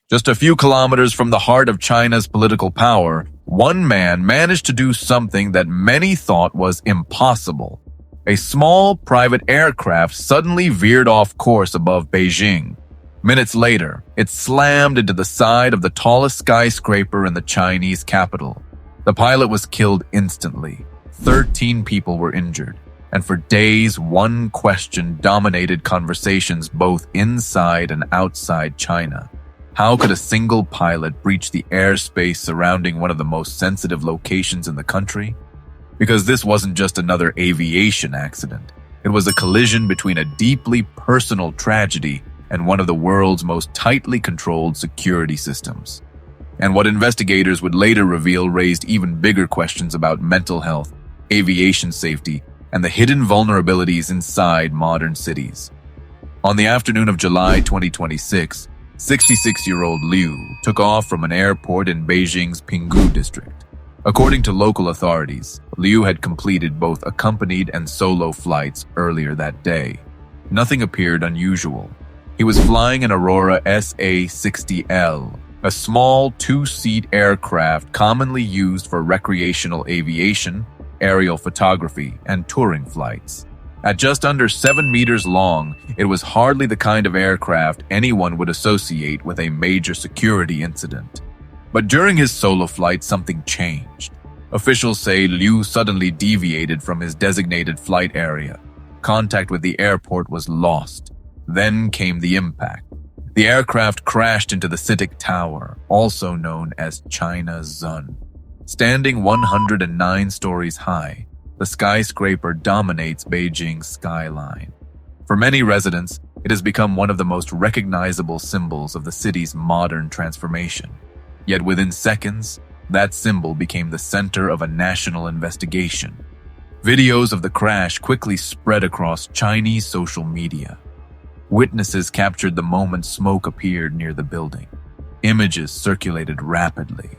Just a few kilometers from the heart of China's political power, one man managed to do something that many thought was impossible. A small private aircraft suddenly veered off course above Beijing. Minutes later, it slammed into the side of the tallest skyscraper in the Chinese capital. The pilot was killed instantly. 13 people were injured, and for days, one question dominated conversations both inside and outside China. How could a single pilot breach the airspace surrounding one of the most sensitive locations in the country? Because this wasn't just another aviation accident. It was a collision between a deeply personal tragedy and one of the world's most tightly controlled security systems. And what investigators would later reveal raised even bigger questions about mental health, aviation safety, and the hidden vulnerabilities inside modern cities. On the afternoon of July 2026, 66-year-old Liu took off from an airport in Beijing's Pinggu district. According to local authorities, Liu had completed both accompanied and solo flights earlier that day. Nothing appeared unusual. He was flying an Aurora SA-60L, a small two-seat aircraft commonly used for recreational aviation, aerial photography, and touring flights. At just under 7 meters long, it was hardly the kind of aircraft anyone would associate with a major security incident. But during his solo flight, something changed. Officials say Liu suddenly deviated from his designated flight area. Contact with the airport was lost. Then came the impact. The aircraft crashed into the CITIC Tower, also known as China's Sun. Standing 109 stories high, the skyscraper dominates Beijing's skyline. For many residents, it has become one of the most recognizable symbols of the city's modern transformation. Yet within seconds, that symbol became the center of a national investigation. Videos of the crash quickly spread across Chinese social media. Witnesses captured the moment smoke appeared near the building. Images circulated rapidly.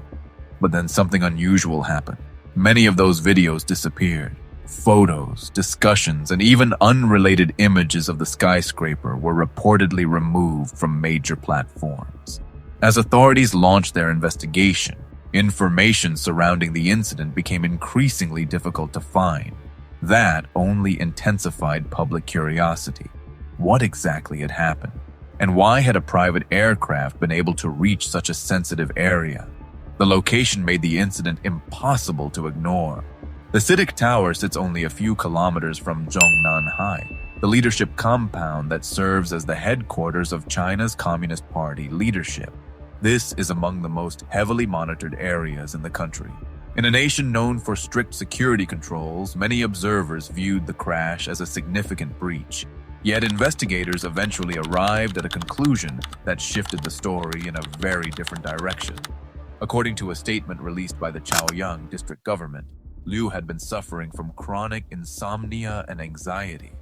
But then something unusual happened. Many of those videos disappeared. Photos, discussions, and even unrelated images of the skyscraper were reportedly removed from major platforms. As authorities launched their investigation, information surrounding the incident became increasingly difficult to find. That only intensified public curiosity. What exactly had happened? And why had a private aircraft been able to reach such a sensitive area? The location made the incident impossible to ignore. The CITIC Tower sits only a few kilometers from Zhongnanhai, the leadership compound that serves as the headquarters of China's Communist Party leadership. This is among the most heavily monitored areas in the country. In a nation known for strict security controls, many observers viewed the crash as a significant breach. Yet investigators eventually arrived at a conclusion that shifted the story in a very different direction. According to a statement released by the Chaoyang district government, Liu had been suffering from chronic insomnia and anxiety.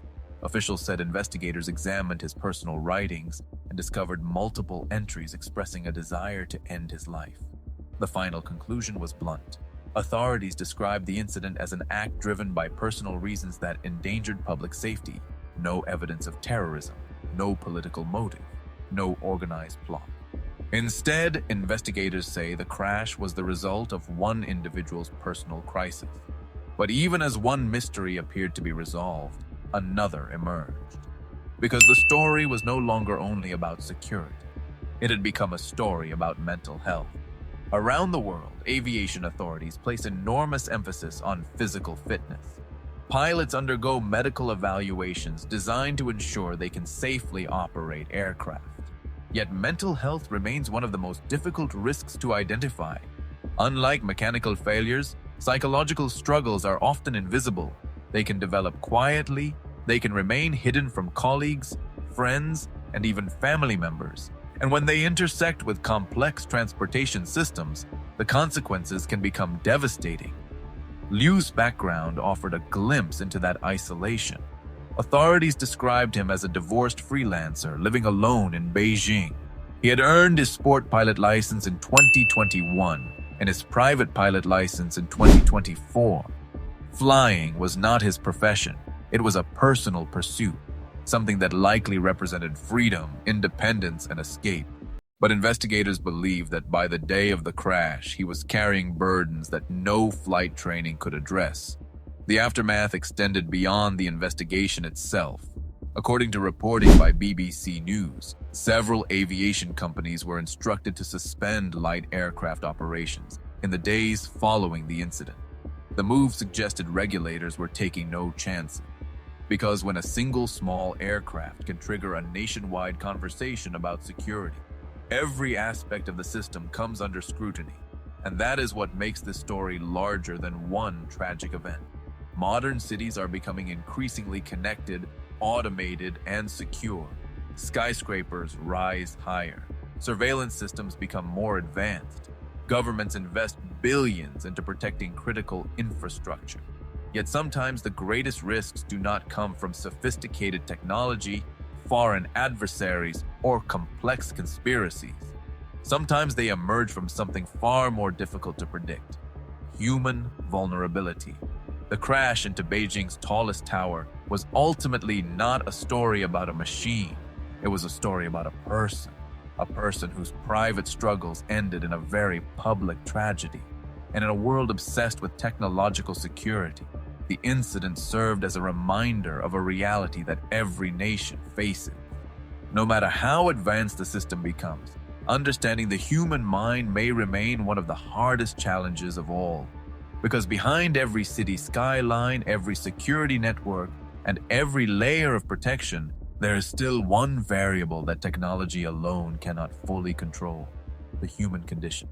Officials said investigators examined his personal writings and discovered multiple entries expressing a desire to end his life. The final conclusion was blunt. Authorities described the incident as an act driven by personal reasons that endangered public safety. No evidence of terrorism, no political motive, no organized plot. Instead, investigators say the crash was the result of one individual's personal crisis. But even as one mystery appeared to be resolved, another emerged. Because the story was no longer only about security. It had become a story about mental health. Around the world, aviation authorities place enormous emphasis on physical fitness. Pilots undergo medical evaluations designed to ensure they can safely operate aircraft. Yet mental health remains one of the most difficult risks to identify. Unlike mechanical failures, psychological struggles are often invisible. They can develop quietly, they can remain hidden from colleagues, friends, and even family members. And when they intersect with complex transportation systems, the consequences can become devastating. Liu's background offered a glimpse into that isolation. Authorities described him as a divorced freelancer living alone in Beijing. He had earned his sport pilot license in 2021 and his private pilot license in 2024. Flying was not his profession. It was a personal pursuit, something that likely represented freedom, independence, and escape. But investigators believe that by the day of the crash, he was carrying burdens that no flight training could address. The aftermath extended beyond the investigation itself. According to reporting by BBC News, several aviation companies were instructed to suspend light aircraft operations in the days following the incident. The move suggested regulators were taking no chances, because when a single small aircraft can trigger a nationwide conversation about security, every aspect of the system comes under scrutiny, and that is what makes this story larger than one tragic event. Modern cities are becoming increasingly connected, automated, and secure. Skyscrapers rise higher. Surveillance systems become more advanced. Governments invest billions into protecting critical infrastructure. Yet sometimes the greatest risks do not come from sophisticated technology, foreign adversaries, or complex conspiracies. Sometimes they emerge from something far more difficult to predict: human vulnerability. The crash into Beijing's tallest tower was ultimately not a story about a machine. It was a story about a person whose private struggles ended in a very public tragedy. And in a world obsessed with technological security, the incident served as a reminder of a reality that every nation faces. No matter how advanced the system becomes, understanding the human mind may remain one of the hardest challenges of all. Because behind every city skyline, every security network, and every layer of protection, there is still one variable that technology alone cannot fully control: the human condition.